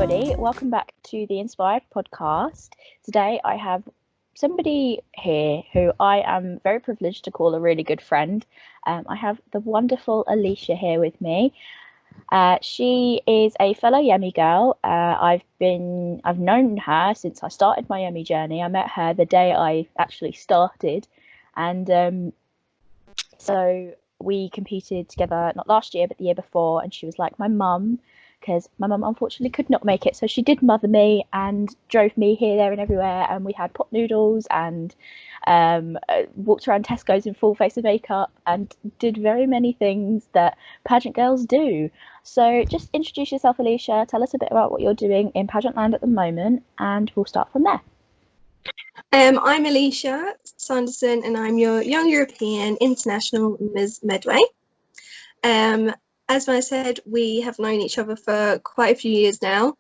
everybody. Welcome back to the Inspired podcast. Today, I have somebody here who I am very privileged to call a really good friend. I have the wonderful Alicia here with me. She is a fellow YEMI girl. I've known her since I started my YEMI journey. I met her the day I actually started, and so we competed together not last year but the year before, and she was like my mum because my mum unfortunately could not make it, so she did mother me and drove me here, there and everywhere, and we had pot noodles and walked around Tesco's in full face of makeup and did very many things that pageant girls do. So just introduce yourself, Alicia, tell us a bit about what you're doing in pageant land at the moment, and we'll start from there. I'm Alicia Sanderson, and I'm your Young European International Ms. Medway. As I said, we have known each other for quite a few years now,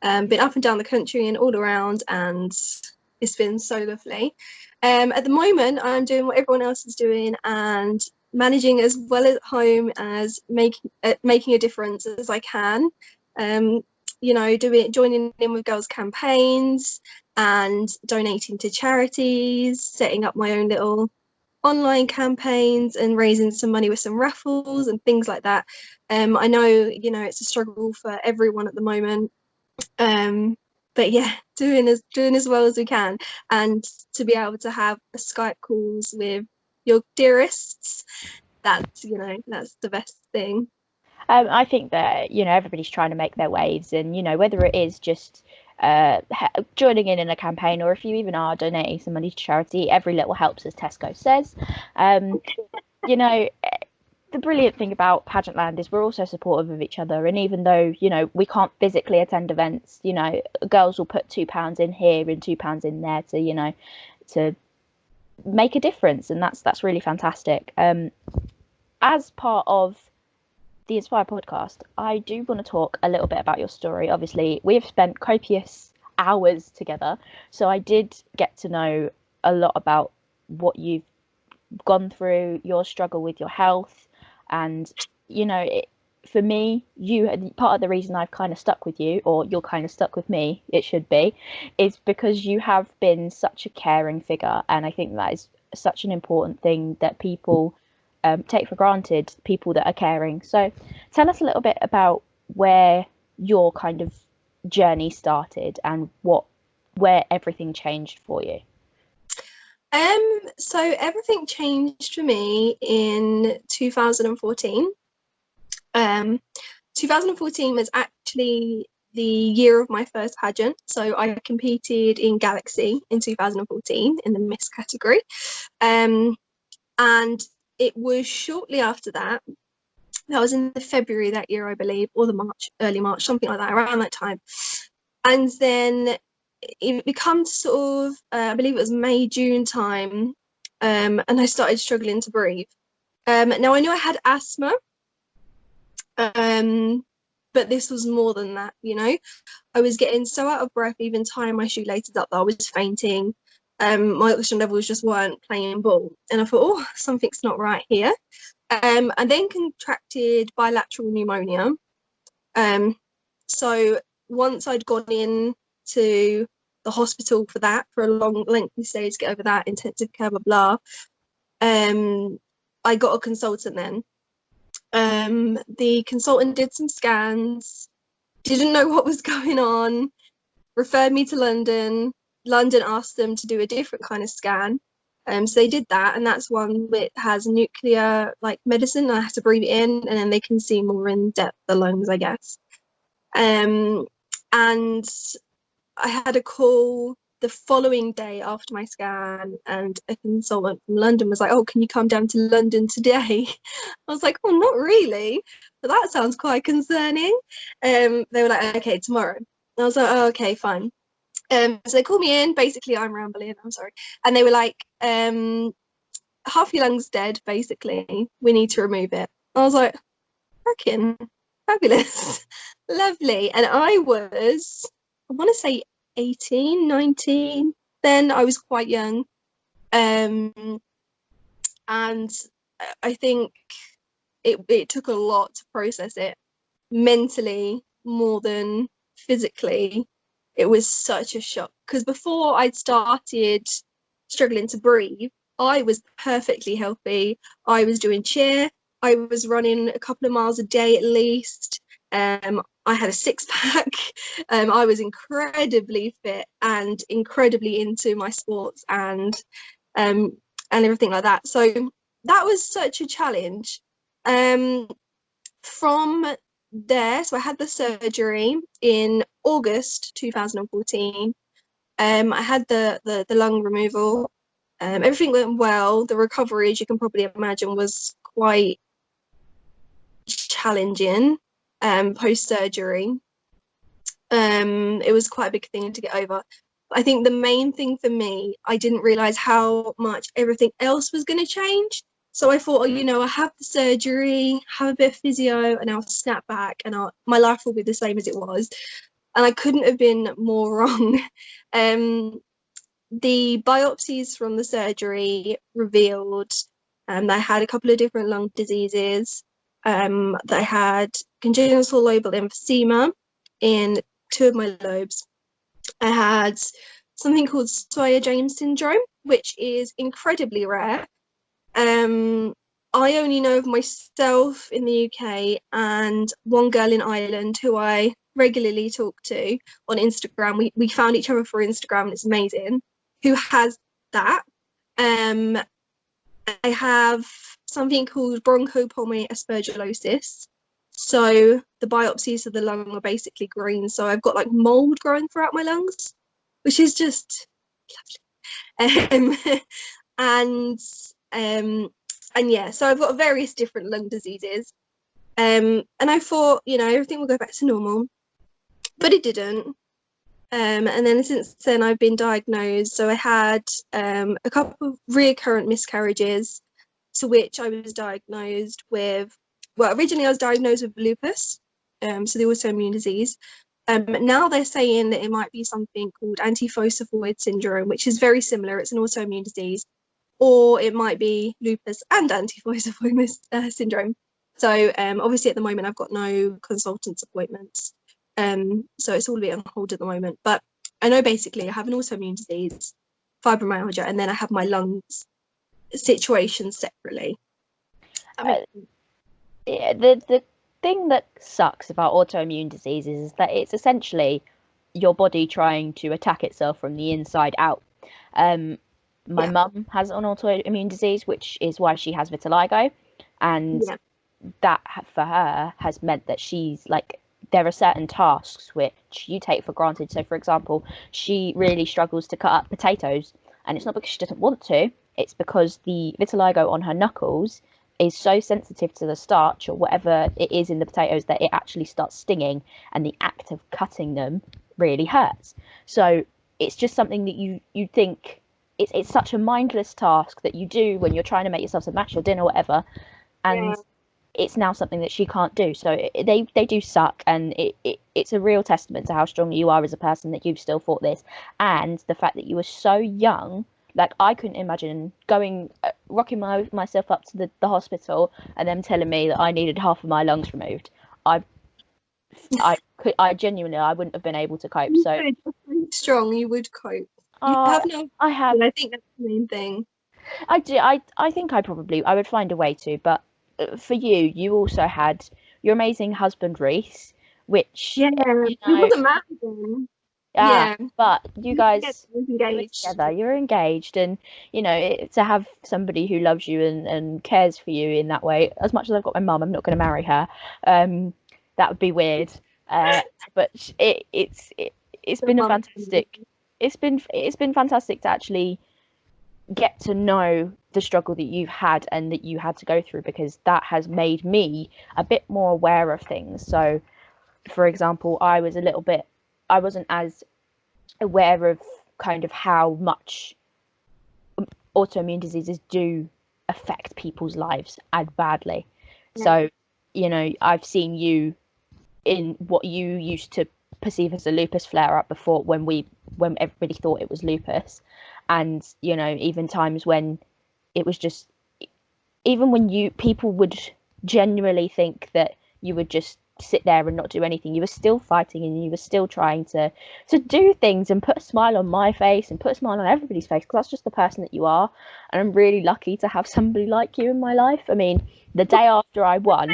been up and down the country and all around, and it's been so lovely. At the moment, I'm doing what everyone else is doing and managing as well at home as making a difference as I can. Joining in with girls' campaigns and donating to charities, setting up my own little online campaigns and raising some money with some raffles and things like that. I know, it's a struggle for everyone at the moment. But yeah, doing as well as we can, and to be able to have a Skype calls with your dearests, that's the best thing. I think that everybody's trying to make their waves, and whether it is just joining in a campaign, or if you even are donating some money to charity, every little helps, as Tesco says. The brilliant thing about pageant land is we're also supportive of each other, and even though we can't physically attend events, girls will put £2 in here and £2 in there to make a difference, and that's really fantastic. As part of the Inspire podcast, I do want to talk a little bit about your story. Obviously, we've spent copious hours together, so I did get to know a lot about what you've gone through, your struggle with your health, and for me, part of the reason I've kind of stuck with you, or you're kind of stuck with me, it should be, is because you have been such a caring figure, and I think that is such an important thing that people take for granted, people that are caring. So tell us a little bit about where your kind of journey started and where everything changed for you. So everything changed for me in 2014. 2014 was actually the year of my first pageant. So I competed in Galaxy in 2014 in the Miss category. And it was shortly after that was in the February that year, I believe, or the early March, something like that, around that time. And then it becomes sort of, I believe it was May, June time, and I started struggling to breathe. Now I knew I had asthma, but this was more than that, I was getting so out of breath, even tying my shoelaces up, that I was fainting. My oxygen levels just weren't playing ball, and I thought, oh, something's not right here. And then contracted bilateral pneumonia. So once I'd gone in to the hospital for that, for a long, lengthy stay to get over that, intensive care, blah, blah, I got a consultant then. The consultant did some scans, didn't know what was going on, referred me to London. London asked them to do a different kind of scan. So they did that, and that's one that has nuclear medicine. I have to breathe it in, and then they can see more in depth the lungs, I guess. And I had a call the following day after my scan, and a consultant from London was like, oh, can you come down to London today? I was like, oh, not really, but that sounds quite concerning. They were like, okay, tomorrow. I was like, oh, okay, fine. So they called me in. Basically, I'm rambling, I'm sorry. And they were like, half your lungs dead, basically. We need to remove it. I was like, fucking fabulous. Lovely. And I want to say 18, 19. Then I was quite young. And I think it took a lot to process it mentally, more than physically, it was such a shock. Because before I'd started struggling to breathe, I was perfectly healthy. I was doing cheer. I was running a couple of miles a day at least. I had a six pack. I was incredibly fit and incredibly into my sports and everything like that. So that was such a challenge. From there, so I had the surgery in August 2014. I had the lung removal. Everything went well. The recovery, as you can probably imagine, was quite challenging post surgery. It was quite a big thing to get over. I think the main thing for me, I didn't realize how much everything else was going to change. So I thought, I have the surgery, have a bit of physio, and I'll snap back, and my life will be the same as it was. And I couldn't have been more wrong. The biopsies from the surgery revealed that I had a couple of different lung diseases. That I had congenital lobar emphysema in 2 of my lobes. I had something called Swyer-James syndrome, which is incredibly rare. I only know of myself in the UK and one girl in Ireland who I regularly talk to on Instagram. We found each other through Instagram, and it's amazing, who has that. I have something called bronchopulmonary aspergillosis. So the biopsies of the lung are basically green. So I've got like mold growing throughout my lungs, which is just lovely. And yeah, so I've got various different lung diseases. And I thought, everything will go back to normal, but it didn't. And then since then, I've been diagnosed. So I had a couple of recurrent miscarriages, to which I was diagnosed with. Well, originally I was diagnosed with lupus, so the autoimmune disease. Now they're saying that it might be something called antiphospholipid syndrome, which is very similar. It's an autoimmune disease, or it might be lupus and antiphospholipid syndrome. So obviously at the moment I've got no consultants appointments. So it's all a bit on hold at the moment. But I know basically I have an autoimmune disease, fibromyalgia, and then I have my lungs situation separately. Yeah, the thing that sucks about autoimmune diseases is that it's essentially your body trying to attack itself from the inside out. My mum has an autoimmune disease, which is why she has vitiligo, and that for her has meant that she's like, there are certain tasks which you take for granted. So, for example, she really struggles to cut up potatoes, and it's not because she doesn't want to, it's because the vitiligo on her knuckles is so sensitive to the starch or whatever it is in the potatoes that it actually starts stinging, and the act of cutting them really hurts. So it's just something that you think it's such a mindless task that you do when you're trying to make yourself some match or dinner or whatever, and it's now something that she can't do. So they do suck, and it's a real testament to how strong you are as a person that you've still fought this, and the fact that you were so young. Like, I couldn't imagine going rocking myself up to the hospital and them telling me that I needed half of my lungs removed. I genuinely, I wouldn't have been able to cope. So strong, you would cope. You have no. I have. I think that's the main thing. I do. I think I would find a way to. But for you, you also had your amazing husband Reese, which he wasn't married then. But you guys engaged. together, you're engaged, and to have somebody who loves you and cares for you in that way. As much as I've got my mum, I'm not going to marry her. That would be weird. But it's been a fantastic. It's been fantastic to actually get to know the struggle that you've had and that you had to go through, because that has made me a bit more aware of things. So, for example, I wasn't as aware of kind of how much autoimmune diseases do affect people's lives and badly. So, I've seen you in what you used to perceive as a lupus flare up before, when everybody thought it was lupus, and even times when it was just, even when people would genuinely think that you were just sit there and not do anything. You were still fighting, and you were still trying to do things and put a smile on my face and put a smile on everybody's face, because that's just the person that you are. And I'm really lucky to have somebody like you in my life. I mean, the day after I won,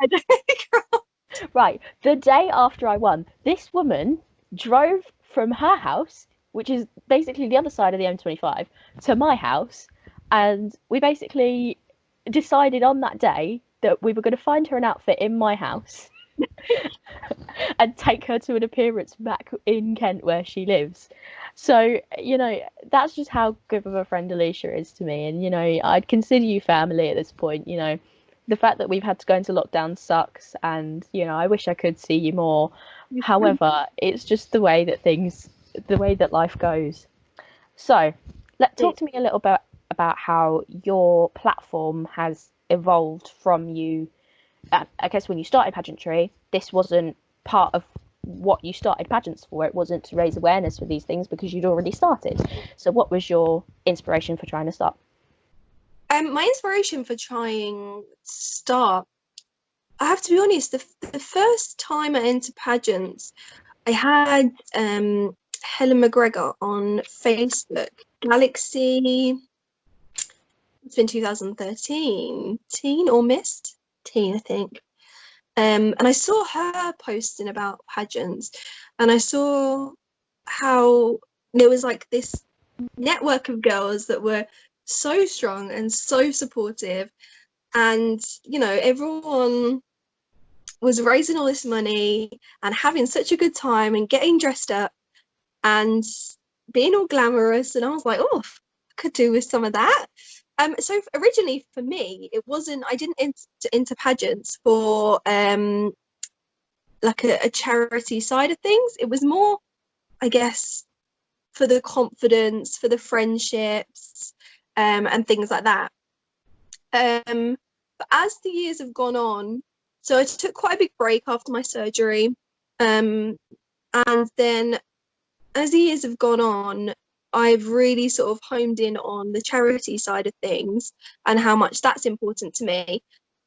I don't think. right, the day after I won, this woman drove from her house, which is basically the other side of the M25, to my house, and we basically decided on that day that we were going to find her an outfit in my house and take her to an appearance back in Kent where she lives. So, you know, that's just how good of a friend Alicia is to me. And, you know, I'd consider you family at this point. You know, the fact that we've had to go into lockdown sucks. And, you know, I wish I could see you more. However, it's just the way that the way that life goes. So, talk to me a little bit about how your platform has evolved from you. I guess when you started pageantry, this wasn't part of what you started pageants for. It wasn't to raise awareness for these things because you'd already started. So, what was your inspiration for trying to start? My inspiration for trying to start, I have to be honest, the first time I entered pageants, I had Helen McGregor on Facebook. Galaxy, it's been 2013, teen or missed? Teen, I think. And I saw her posting about pageants, and I saw how there was like this network of girls that were so strong and so supportive, and you know, everyone was raising all this money and having such a good time and getting dressed up and being all glamorous, and I was like, oh, I could do with some of that. So originally for me, it wasn't, I didn't enter pageants for like a charity side of things. It was more, I guess, for the confidence, for the friendships, and things like that. But as the years have gone on, so I took quite a big break after my surgery, and then as the years have gone on, I've really sort of homed in on the charity side of things and how much that's important to me.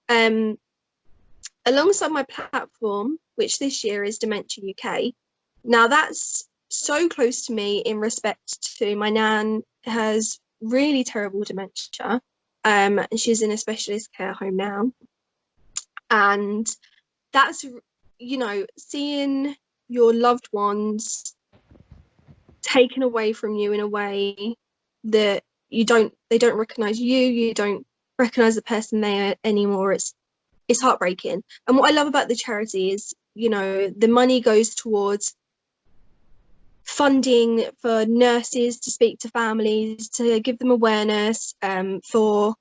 Um, Alongside my platform, which this year is Dementia UK. Now that's so close to me in respect to my nan has really terrible dementia. And she's in a specialist care home now. And that's, you know, seeing your loved ones taken away from you in a way that they don't recognize you don't recognize the person they are anymore. It's heartbreaking. And what I love about the charity is, you know, the money goes towards funding for nurses to speak to families, to give them awareness, for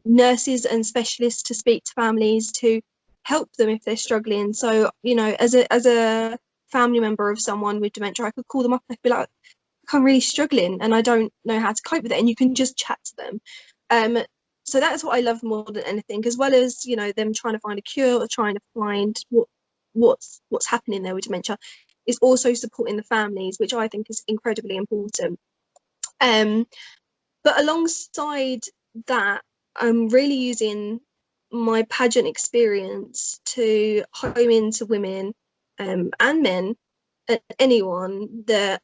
nurses and specialists to speak to families, to help them if they're struggling. So, you know, as a family member of someone with dementia, I could call them up and I'd be like, I'm really struggling and I don't know how to cope with it, and you can just chat to them. So that's what I love more than anything, as well as, you know, them trying to find a cure or trying to find what's happening there with dementia, is also supporting the families, which I think is incredibly important. But alongside that, I'm really using my pageant experience to home into women, and men, anyone that,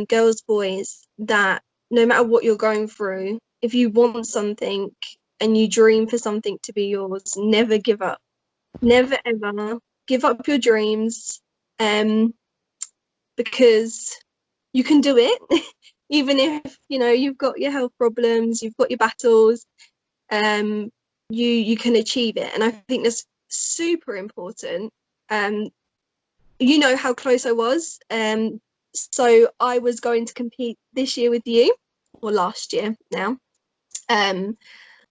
girls, boys, that no matter what you're going through, if you want something and you dream for something to be yours, never give up. Never ever give up your dreams, because you can do it. Even if, you know, you've got your health problems, you've got your battles, you can achieve it. And I think that's super important. You know how close I was. So I was going to compete this year with you, or last year now.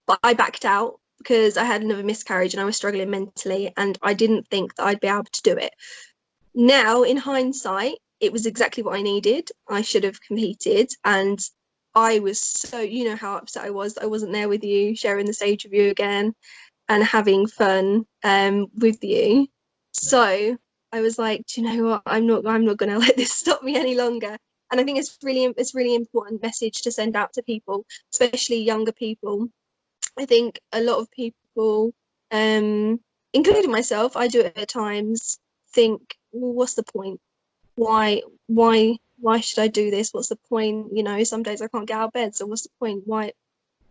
But I backed out because I had another miscarriage and I was struggling mentally, and I didn't think that I'd be able to do it. Now, in hindsight, it was exactly what I needed. I should have competed, and I was so, you know how upset I was that I wasn't there with you, sharing the stage with you again and having fun with you. So I was like, do you know what? I'm not going to let this stop me any longer. And I think it's really important message to send out to people, especially younger people. I think a lot of people including myself, I do it at times, think, well, what's the point? Why should I do this? What's the point? You know, some days I can't get out of bed, so what's the point? Why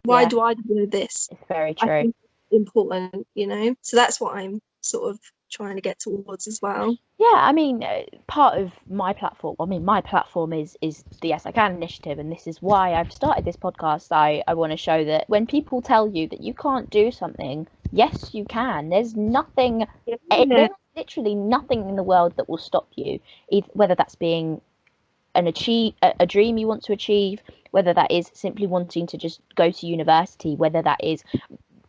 Yeah, do I do this? it's very I true. think it's important, you know. So that's what I'm sort of trying to get towards as well. Yeah, I mean, part of my platform, I mean, my platform is the Yes I Can initiative, and this is why I've started this podcast. I want to show that when people tell you that you can't do something, yes, you can. There's nothing, Yeah. there's literally nothing in the world that will stop you, whether that's being a dream you want to achieve, whether that is simply wanting to just go to university, whether that is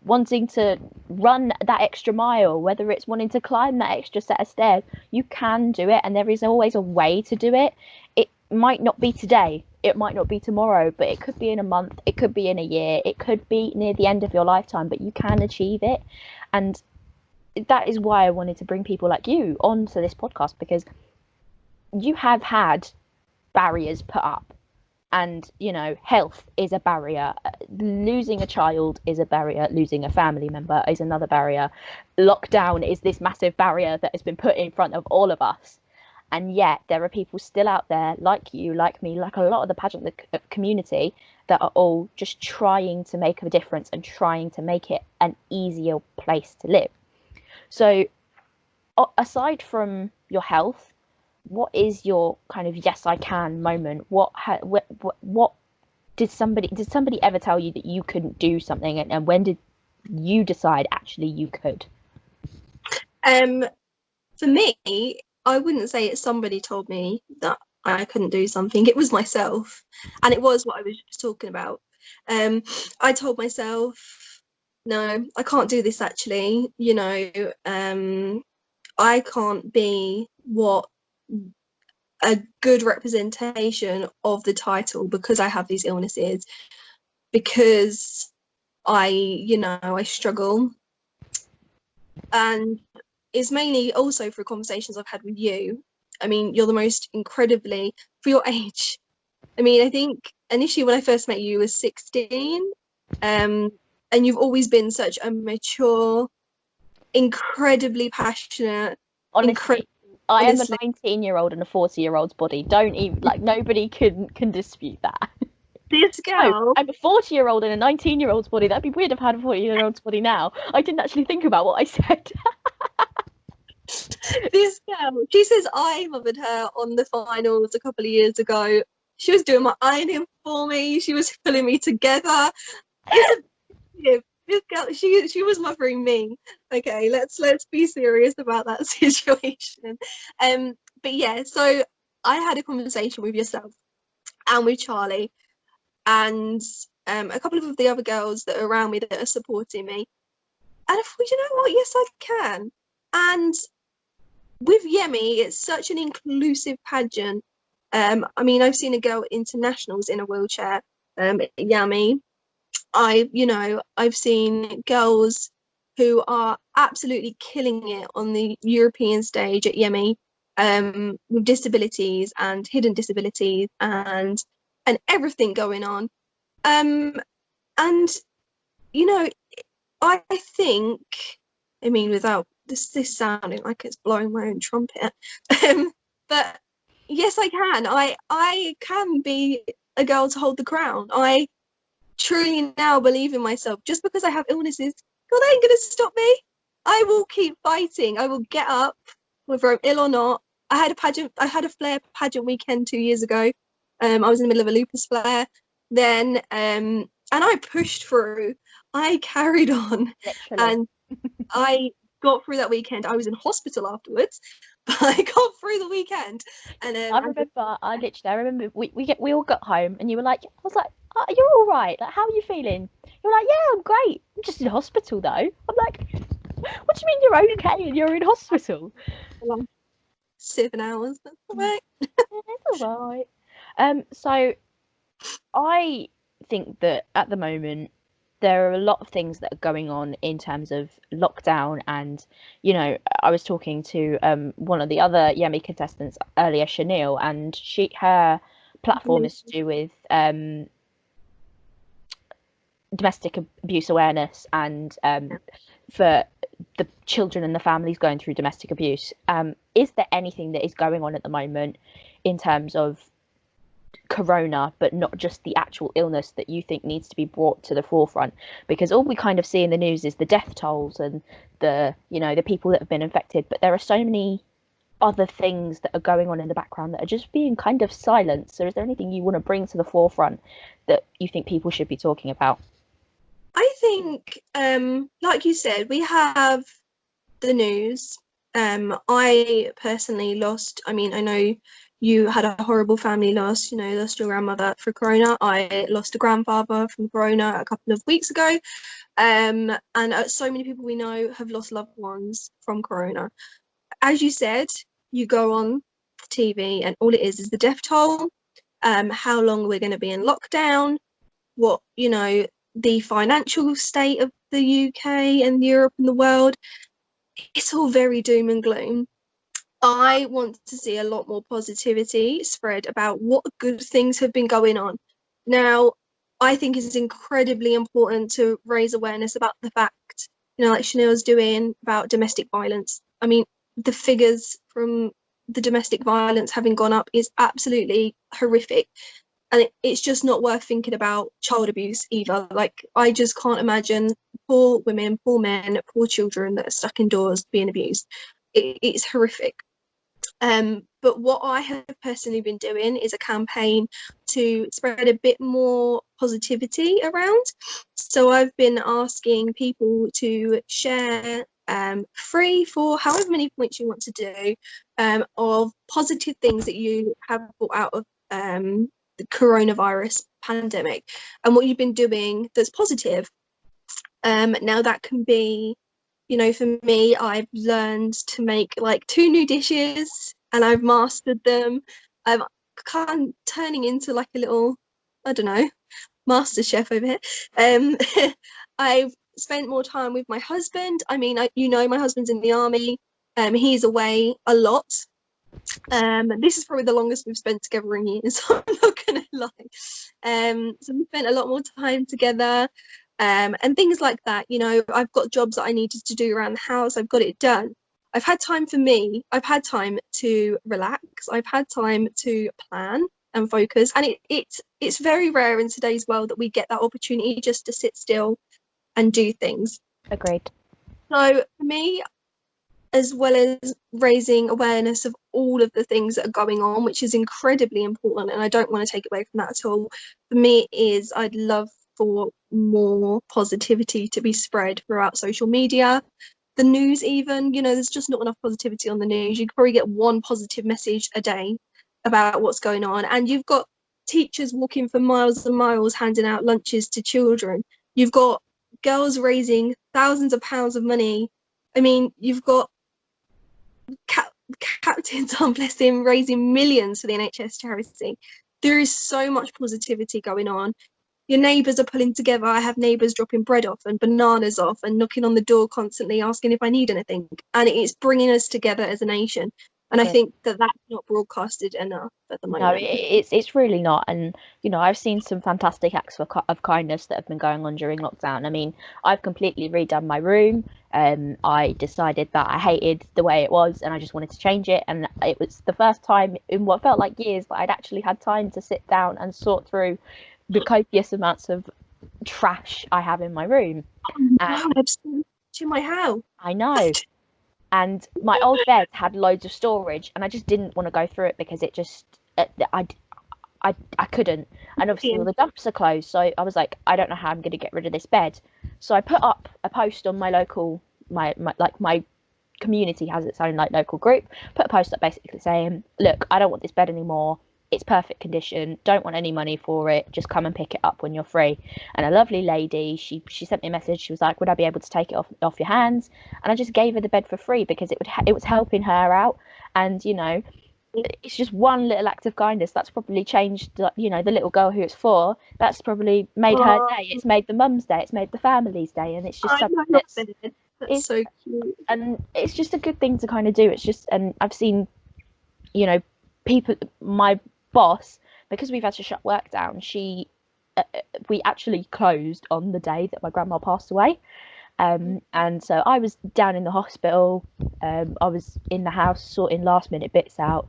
wanting to run that extra mile, whether it's wanting to climb that extra set of stairs, you can do it, and there is always a way to do it. It might not be today, it might not be tomorrow, but it could be in a month, it could be in a year, it could be near the end of your lifetime, but you can achieve it. And that is why I wanted to bring people like you onto this podcast, because you have had barriers put up, and health is a barrier, losing a child is a barrier, losing a family member is another barrier, lockdown is this massive barrier that has been put in front of all of us. And yet there are people still out there like you, like me, like a lot of the pageant community, that are all just trying to make a difference and trying to make it an easier place to live. So aside from your health, what is your kind of yes I can moment? What did somebody ever tell you that you couldn't do something, and when did you decide actually you could? Um, for me, I wouldn't say it's somebody told me that I couldn't do something. It was myself, and it was what I was just talking about. I told myself, no, I can't do this. Actually, you know, I can't be what a good representation of the title because I have these illnesses, because I struggle. And it's mainly also through conversations I've had with you. I mean, you're the most incredibly, for your age. I mean, I think initially when I first met you was 16, and you've always been such a mature, incredibly passionate, incredible. Honestly, I am a Honestly, 19-year-old in a 40-year-old's body. Don't even, like, nobody can dispute that. this No, girl, I'm a 40-year-old in a 19-year-old's body. That'd be weird if I had a 40-year-old's body now. I didn't actually think about what I said. this girl, she says I mothered her on the finals a couple of years ago. She was doing my ironing for me. She was pulling me together. It's a this girl, she was mothering me. Okay, let's be serious about that situation. But yeah, so I had a conversation with yourself and with Charlie and a couple of the other girls that are around me that are supporting me. And I thought, you know what? Yes, I can. And with YEMI, it's such an inclusive pageant. I mean, I've seen a girl at internationals in a wheelchair, YEMI. I've seen girls who are absolutely killing it on the European stage at YEMI, with disabilities and hidden disabilities and everything going on. And you know, I think, I mean, without this sounding like it's blowing my own trumpet, but yes, I can. I can be a girl to hold the crown. I truly now believe in myself. Just because I have illnesses, God ain't gonna stop me. I will keep fighting. I will get up, whether I'm ill or not. I had a flare pageant weekend 2 years ago. I was in the middle of a lupus flare. Then and I pushed through. I carried on, Literally. and I got through that weekend. I was in hospital afterwards, but I got through the weekend. And I remember we all got home, and you were like, I was like, oh, you're all right. Like, how are you feeling? You're like, yeah, I'm great. I'm just in hospital though. I'm like, what do you mean you're okay and you're in hospital? 7 hours. That's all right. It's all right. So I think that at the moment there are a lot of things that are going on in terms of lockdown, and I was talking to one of the other Yemi contestants earlier, Chanel, and her platform is to do with domestic abuse awareness, and for the children and the families going through domestic abuse. Is there anything that is going on at the moment in terms of corona, but not just the actual illness, that you think needs to be brought to the forefront? Because all we kind of see in the news is the death tolls and the people that have been infected, but there are so many other things that are going on in the background that are just being kind of silenced. So is there anything you want to bring to the forefront that you think people should be talking about? I think, like you said, we have the news. I personally lost, I mean, I know you had a horrible family loss, lost your grandmother for corona. I lost a grandfather from corona a couple of weeks ago. And so many people we know have lost loved ones from corona. As you said, you go on TV and all it is the death toll, how long we're going to be in lockdown, what, the financial state of the UK and Europe and the world. It's all very doom and gloom. I want to see a lot more positivity spread about what good things have been going on. Now, I think it's incredibly important to raise awareness about the fact, like Chanel's doing about domestic violence. I mean, the figures from the domestic violence having gone up is absolutely horrific. And it's just not worth thinking about child abuse either. Like, I just can't imagine poor women, poor men, poor children that are stuck indoors being abused. It's horrific. But what I have personally been doing is a campaign to spread a bit more positivity around. So I've been asking people to share free for however many points you want to do of positive things that you have brought out of the coronavirus pandemic and what you've been doing that's positive. Now that can be, for me, I've learned to make like 2 new dishes and I've mastered them. I'm kind of turning into like a little, I don't know, master chef over here. Um, I've spent more time with my husband. I mean, my husband's in the army. He's away a lot. This is probably the longest we've spent together in years. I'm not gonna lie. So we spent a lot more time together, and things like that. I've got jobs that I needed to do around the house. I've got it done. I've had time for me. I've had time to relax. I've had time to plan and focus. And it's very rare in today's world that we get that opportunity just to sit still and do things. Agreed. So for me, as well as raising awareness of all of the things that are going on, which is incredibly important, and I don't want to take away from that at all. For me, I'd love for more positivity to be spread throughout social media, the news even. There's just not enough positivity on the news. You could probably get one positive message a day about what's going on, and you've got teachers walking for miles and miles handing out lunches to children. You've got girls raising thousands of pounds of money. I mean, you've got captains on, bless him, raising millions for the NHS charity. There is so much positivity going on. Your neighbours are pulling together. I have neighbours dropping bread off and bananas off and knocking on the door constantly asking if I need anything. And it's bringing us together as a nation. And I think that that's not broadcasted enough at the moment. No, it's really not. And I've seen some fantastic acts of kindness that have been going on during lockdown. I mean, I've completely redone my room. I decided that I hated the way it was and I just wanted to change it. And it was the first time in what felt like years that I'd actually had time to sit down and sort through the copious amounts of trash I have in my room. To my house. I know. And my old bed had loads of storage, and I just didn't want to go through it because it just I couldn't. And obviously all the dumps are closed, so I was like, I don't know how I'm going to get rid of this bed. So I put up a post on my local my community has its own like local group. Put a post up basically saying, look, I don't want this bed anymore. It's perfect condition. Don't want any money for it. Just come and pick it up when you're free. And a lovely lady, she sent me a message. She was like, would I be able to take it off your hands? And I just gave her the bed for free because it was helping her out. And it's just one little act of kindness that's probably changed the little girl who it's for. That's probably made her day. It's made the mum's day. It's made the family's day. And it's just something that's so cute. And it's just a good thing to kind of do. It's just, and I've seen people, my boss, because we've had to shut work down, we actually closed on the day that my grandma passed away. And so I was down in the hospital. I was in the house sorting last minute bits out.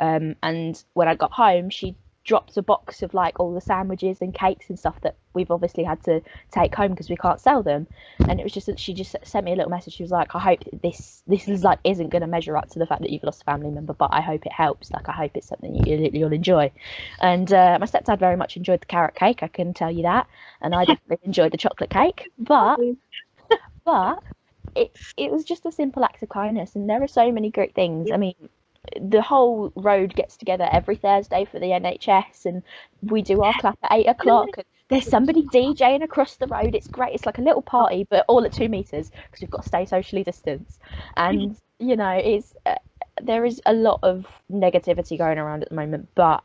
And when I got home, she dropped a box of like all the sandwiches and cakes and stuff that we've obviously had to take home because we can't sell them. And it was just that she just sent me a little message. She was like, I hope this is like isn't going to measure up to the fact that you've lost a family member, but I hope it helps. Like I hope it's something you'll enjoy. And my stepdad very much enjoyed the carrot cake, I can tell you that. And I definitely enjoyed the chocolate cake, but it was just a simple act of kindness. And there are so many great things. I mean, the whole road gets together every Thursday for the NHS, and we do our clap at 8 o'clock. And there's somebody DJing across the road. It's great. It's like a little party, but all at 2 meters because we've got to stay socially distanced. And you know, it's there is a lot of negativity going around at the moment, but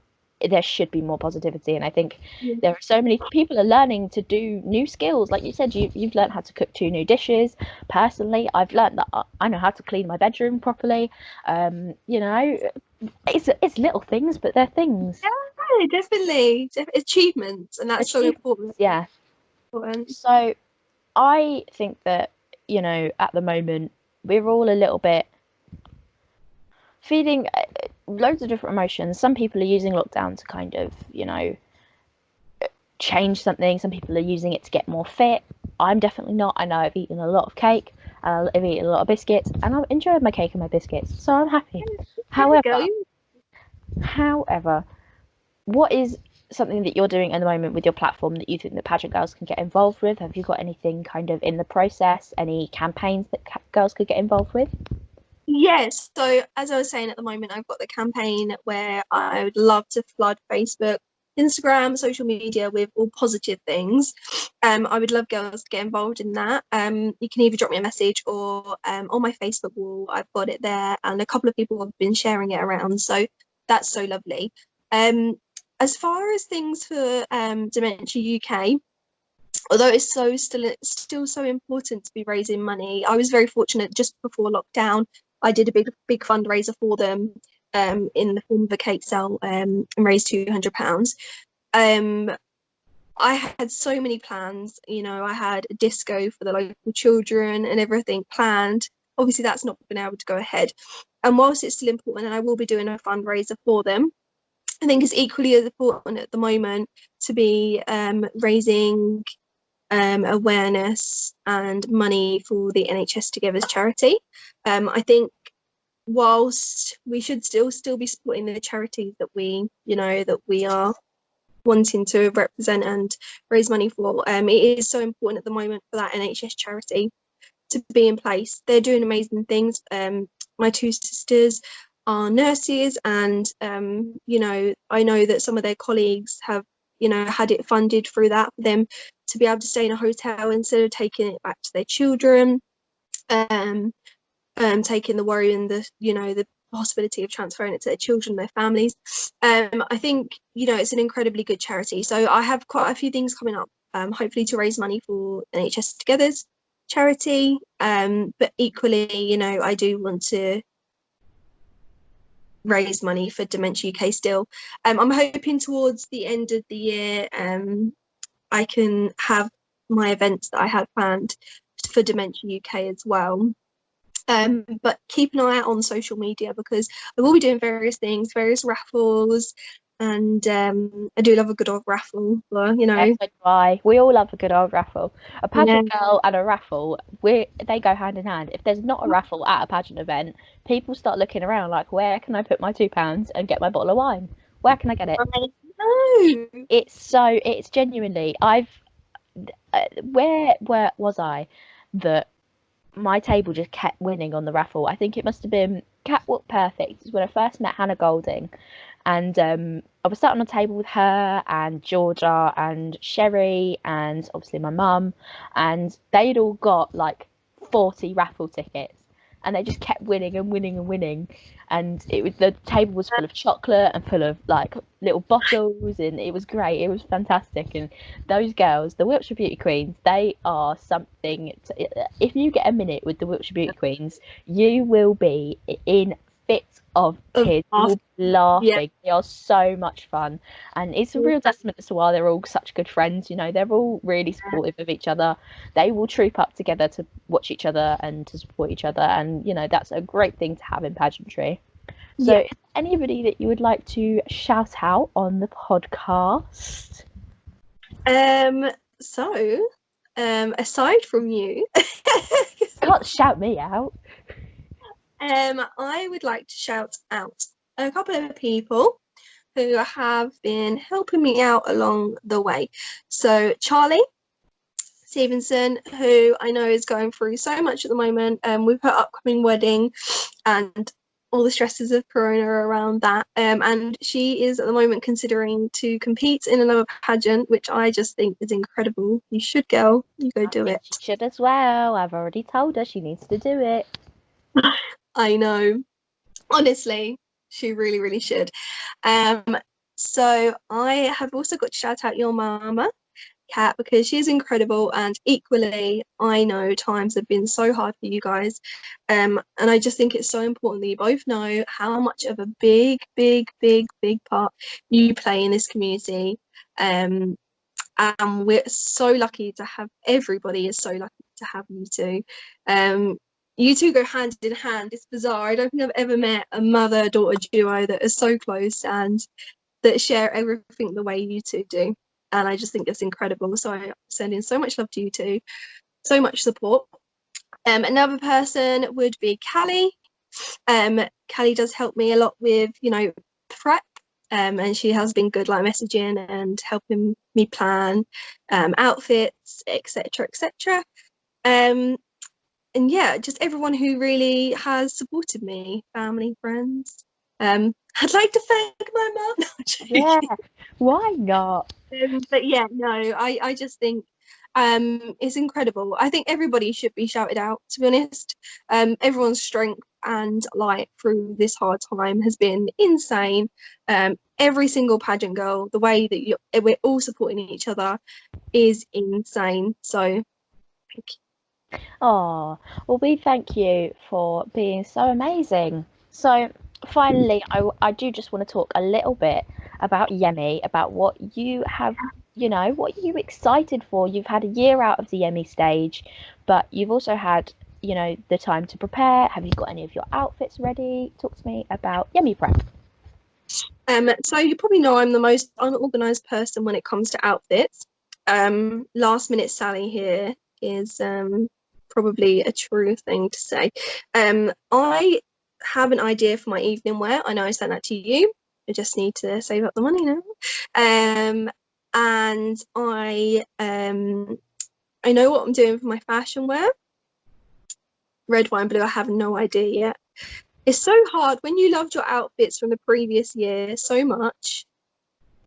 there should be more positivity. And I think there are so many people are learning to do new skills. Like you said, you've learned how to cook 2 new dishes. Personally, I've learned that I know how to clean my bedroom properly. You know, it's little things, but they're things. Yeah, definitely achievements, and that's so important. Yeah. So I think that, you know, at the moment we're all a little bit feeling loads of different emotions. Some people are using lockdown to kind of, you know, change something. Some people are using it to get more fit. I'm definitely not. I know I've eaten a lot of cake, I've eaten a lot of biscuits, and I've enjoyed my cake and my biscuits, so I'm happy. However, what is something that you're doing at the moment with your platform that you think the pageant girls can get involved with? Have you got anything kind of in the process? Any campaigns that girls could get involved with? Yes. So as I was saying, at the moment, I've got the campaign where I would love to flood Facebook, Instagram, social media with all positive things. I would love girls to get involved in that. You can either drop me a message or on my Facebook wall, I've got it there, and a couple of people have been sharing it around. So that's so lovely. As far as things for Dementia UK, although it's still so important to be raising money, I was very fortunate just before lockdown. I did a big fundraiser for them in the form of a cake sale and raised £200. I had so many plans. You know, I had a disco for the local children and everything planned. Obviously, that's not been able to go ahead. And whilst it's still important, and I will be doing a fundraiser for them, I think it's equally as important at the moment to be raising awareness and money for the NHS Together's charity. I think whilst we should still be supporting the charities that we are wanting to represent and raise money for, it is so important at the moment for that NHS charity to be in place. They're doing amazing things. My two sisters are nurses, and I know that some of their colleagues have had it funded through that for them to be able to stay in a hotel instead of taking it back to their children, taking the worry and the possibility of transferring it to their children, their families. I think it's an incredibly good charity. So I have quite a few things coming up, hopefully to raise money for NHS Together's charity, but equally, I do want to raise money for Dementia UK still. I'm hoping towards the end of the year I can have my events that I have planned for Dementia UK as well. But keep an eye out on social media because I will be doing various things, various raffles, and I do love a good old raffle. Well, So do I. We all love a good old raffle. A pageant girl and a raffle, they go hand in hand. If there's not a raffle at a pageant event, people start looking around like, where can I put my £2 and get my bottle of wine? Where can I get it? No. It's genuinely, where was I that my table just kept winning on the raffle? I think it must have been Catwalk Perfect when I first met Hannah Golding, and I was sat on a table with her and Georgia and Sherry and obviously my mum, and they'd all got like 40 raffle tickets, and they just kept winning and winning and winning. And the table was full of chocolate and full of like little bottles, and it was great. It was fantastic. And those girls, the Wiltshire Beauty Queens, they are something. If you get a minute with the Wiltshire Beauty Queens, you will be in fit of Of kids. You laugh. will be Yeah. laughing. They are so much fun, and it's a real testament to why they're all such good friends. You know, they're all really supportive of each other. They will troop up together to watch each other and to support each other, and you know that's a great thing to have in pageantry. So, Yeah. is there anybody that you would like to shout out on the podcast? So, aside from you, Can't shout me out. I would like to shout out a couple of people who have been helping me out along the way. So Charlie Stevenson, who I know is going through so much at the moment, with her upcoming wedding and all the stresses of Corona around that. And she is at the moment considering to compete in another pageant, which I just think is incredible. You should, girl. You go I do think it. she should as well. I've already told her she needs to do it. I know. Honestly, she really, really should. Um, so I have also got to shout out your mama, Kat, because she's incredible, and equally, I know times have been so hard for you guys. And I just think it's so important that you both know how much of a big, big, big, big part you play in this community. And we're so lucky to have, everybody is so lucky to have you two. You two go hand in hand. It's bizarre. I don't think I've ever met a mother-daughter duo that is so close and that share everything the way you two do. And I just think it's incredible. So I send in so much love to you two, so much support. Another person would be Callie. Callie does help me a lot with, prep. And she has been good, like messaging and helping me plan outfits, etc., etc. And yeah, just everyone who really has supported me, family, friends. I'd like to thank my mum. No, I'm Yeah, joking. why not? But yeah, no, I just think it's incredible. I think everybody should be shouted out, to be honest. Everyone's strength and light through this hard time has been insane. Every single pageant girl, the way that we're all supporting each other is insane. So thank you. Oh, well, we thank you for being so amazing. So, finally, I do just want to talk a little bit about YEMI, about what you have, what are you excited for? You've had a year out of the YEMI stage, but you've also had, the time to prepare. Have you got any of your outfits ready? Talk to me about YEMI prep. So you probably know I'm the most unorganized person when it comes to outfits. Last minute Sally here is probably a true thing to say. I have an idea for my evening wear. I know I sent that to you. I just need to save up the money now. And I know what I'm doing for my fashion wear. Red, white, and blue. I have no idea yet. It's so hard when you loved your outfits from the previous year so much.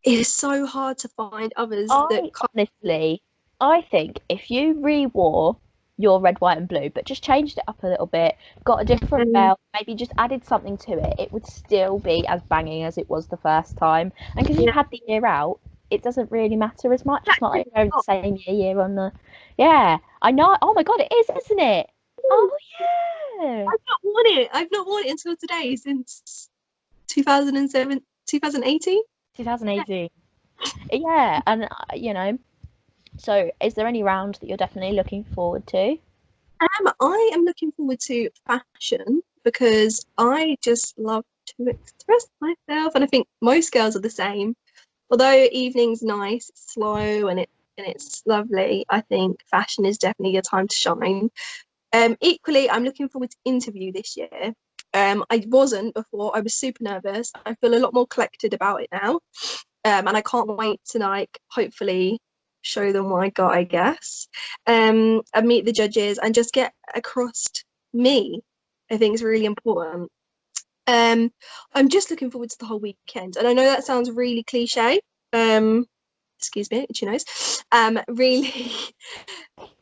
It is so hard to find others that I honestly, I think if you re-wore your red, white, and blue, but just changed it up a little bit, got a different um, belt, maybe just added something to it, it would still be as banging as it was the first time. And because you've yeah, had the year out, it doesn't really matter as much. It's not exactly. like you're going the same year on the. Yeah, I know. Oh my God, it is, isn't it? Oh yeah. I've not worn it. I've not worn it until today since 2007, 2018. 2018. Yeah, and so is there any round that you're definitely looking forward to? I am looking forward to fashion because I just love to express myself, and I think most girls are the same. Although evening's nice, it's slow, and it's lovely, I think fashion is definitely a time to shine. Equally, I'm looking forward to interview this year. I wasn't before. I was super nervous. I feel a lot more collected about it now, and I can't wait to hopefully show them what I got, I guess, and meet the judges and just get across me. I think is really important. Um, I'm just looking forward to the whole weekend, and I know that sounds really cliche. Excuse me, itchy nose. Really,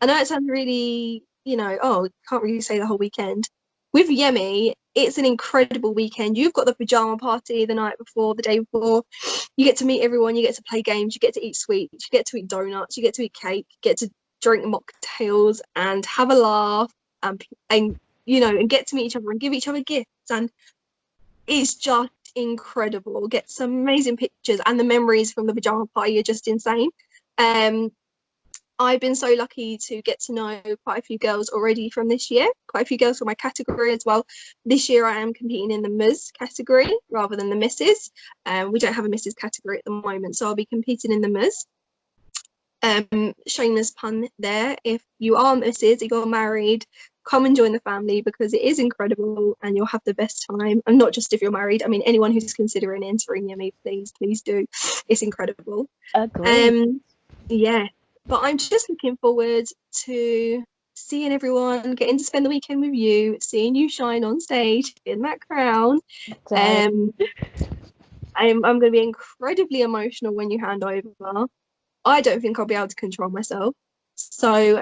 I know it sounds really, oh, can't really say the whole weekend. With YEMI, it's an incredible weekend. You've got the pajama party the night before, the day before. You get to meet everyone, you get to play games, you get to eat sweets, you get to eat donuts, you get to eat cake, you get to drink mocktails and have a laugh and and get to meet each other and give each other gifts. And It's just incredible. Get some amazing pictures, and the memories from the pajama party are just insane. Um, I've been so lucky to get to know quite a few girls already from this year, quite a few girls from my category as well. This year I am competing in the Ms category rather than the Mrs. We don't have a Mrs category at the moment, so I'll be competing in the Ms. Shameless pun there. If you are Mrs., if you're married, come and join the family because it is incredible and you'll have the best time. And not just if you're married. I mean, anyone who's considering entering YEMI, please do. It's incredible. Agree. Yeah, but I'm just looking forward to seeing everyone, getting to spend the weekend with you, seeing you shine on stage in that crown. Don't. Um, I'm going to be incredibly emotional when you hand over. I don't think I'll be able to control myself. So,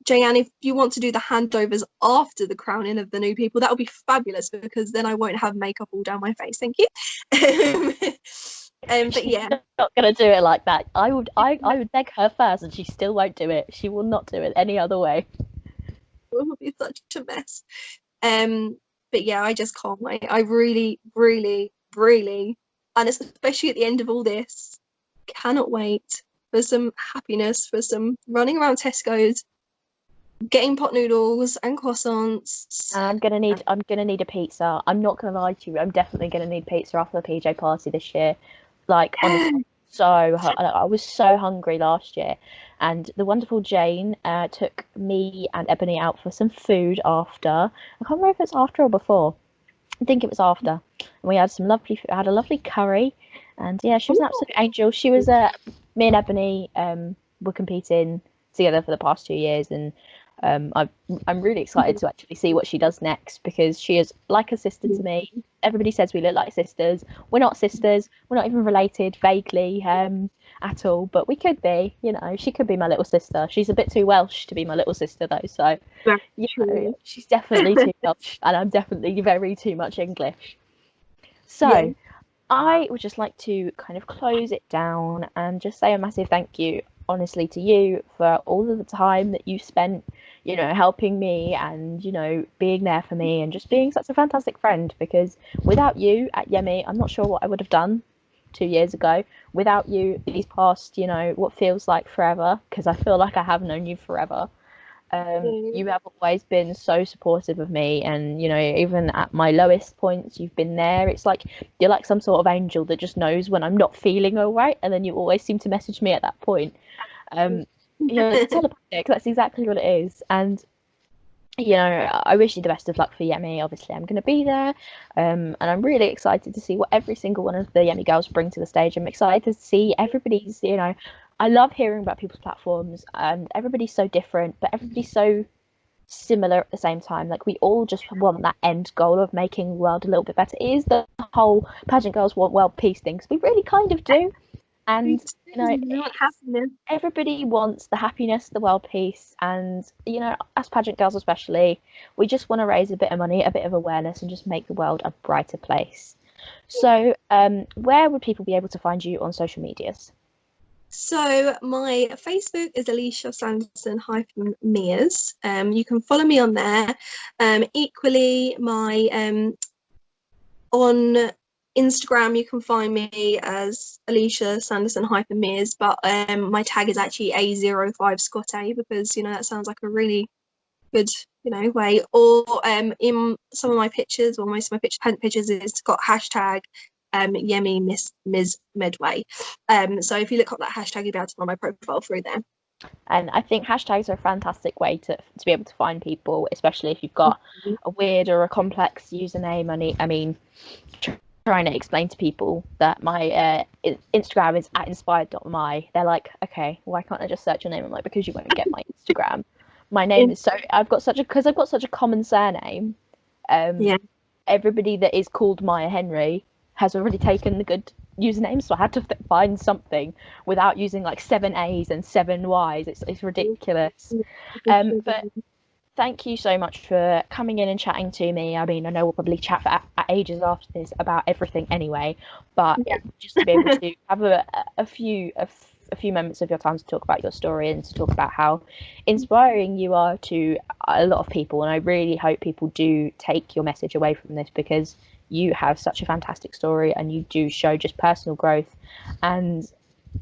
Jayanne, if you want to do the handovers after the crowning of the new people, that would be fabulous because then I won't have makeup all down my face. Thank you. But She's yeah, not gonna do it like that. I would beg her first, and she still won't do it. She will not do it any other way. it will be such a mess. Um, but yeah, I just can't wait. I really, really, really, and especially at the end of all this, cannot wait for some happiness, for some running around Tesco's, getting pot noodles and croissants. I'm gonna need a pizza. I'm not gonna lie to you. I'm definitely gonna need pizza after the PJ party this year. Like honestly, I was so hungry last year, and the wonderful Jane took me and Ebony out for some food after. I can't remember if it's after or before. I think it was after. And we had had a lovely curry, and yeah, she was an absolute angel. She was me and Ebony were competing together for the past 2 years, and I'm really excited to actually see what she does next because she is like a sister to me. Everybody says we look like sisters. We're not sisters. We're not even related vaguely at all, but we could be. You know, she could be my little sister. She's a bit too Welsh to be my little sister though, so That's you know, true. she's definitely too Welsh, and I'm definitely very too much English. Yeah. So I would just like to kind of close it down and just say a massive thank you, honestly, to you for all of the time that you spent, you know, helping me and, you know, being there for me and just being such a fantastic friend. Because without you at Yemi, I'm not sure what I would have done 2 years ago. Without you, these past, you know, what feels like forever, because I feel like I have known you forever. You have always been so supportive of me, and you know, even at my lowest points, you've been there. It's like you're like some sort of angel that just knows when I'm not feeling all right, and then you always seem to message me at that point. Um, you know, it's telepathic. That's exactly what it is, and you know, I wish you the best of luck for Yemi. Obviously, I'm going to be there, and I'm really excited to see what every single one of the Yemi girls bring to the stage. I'm excited to see everybody's. You know, I love hearing about people's platforms, and everybody's so different, but everybody's so similar at the same time. Like we all just want that end goal of making the world a little bit better. It is the whole pageant girls want world peace thing. 'Cause we really kind of do, We and you know, do want happiness. everybody wants the happiness, the world peace, and you know, as pageant girls especially, we just want to raise a bit of money, a bit of awareness, and just make the world a brighter place. So, where would people be able to find you on social medias? So my Facebook is Alicia Sanderson-Mears. You can follow me on there. Equally, my on Instagram, you can find me as Alicia Sanderson-Mears, but my tag is actually A05Scott because you know that sounds like a really good way. Or in some of my pictures, or most of my pictures is got hashtag Yemi Miss Ms Medway. So if you look up that hashtag, you'll be able to find my profile through there. And I think hashtags are a fantastic way to be able to find people, especially if you've got a weird or a complex username. I mean, trying to explain to people that my Instagram is at inspired.my. They're like, okay, why can't I just search your name? I'm like, because you won't get my Instagram. My name is so because I've got such a common surname. Um, Yeah. Everybody that is called Maya Henry has already taken the good username, so I had to find something without using like 7 A's and 7 Y's. It's ridiculous. But thank you so much for coming in and chatting to me. I mean, I know we'll probably chat for ages after this about everything anyway, but Yeah. just to be able to have a few moments of your time to talk about your story and to talk about how inspiring you are to a lot of people. And I really hope people do take your message away from this because you have such a fantastic story, and you do show just personal growth, and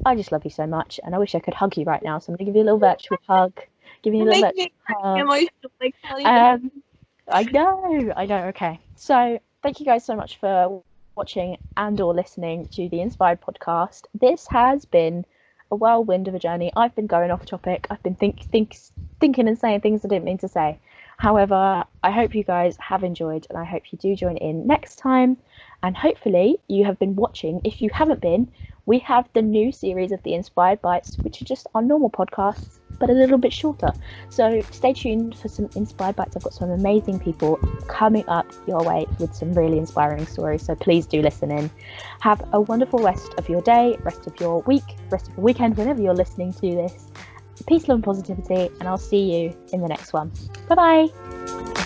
I just love you so much, and I wish I could hug you right now, so I'm gonna give you a little virtual hug. Give you a You're little making virtual me hug. emotional. I can't even. I know. Okay. So thank you guys so much for watching and or listening to the Inspired podcast. This has been a whirlwind of a journey. I've been going off topic. I've been thinking and saying things I didn't mean to say. However, I hope you guys have enjoyed, and I hope you do join in next time. And hopefully you have been watching. If you haven't been, we have the new series of the Inspired Bites, which are just our normal podcasts, but a little bit shorter. So stay tuned for some Inspired Bites. I've got some amazing people coming up your way with some really inspiring stories. So please do listen in. Have a wonderful rest of your day, rest of your week, rest of your weekend, whenever you're listening to this. Peace, love, and positivity, and I'll see you in the next one. Bye bye.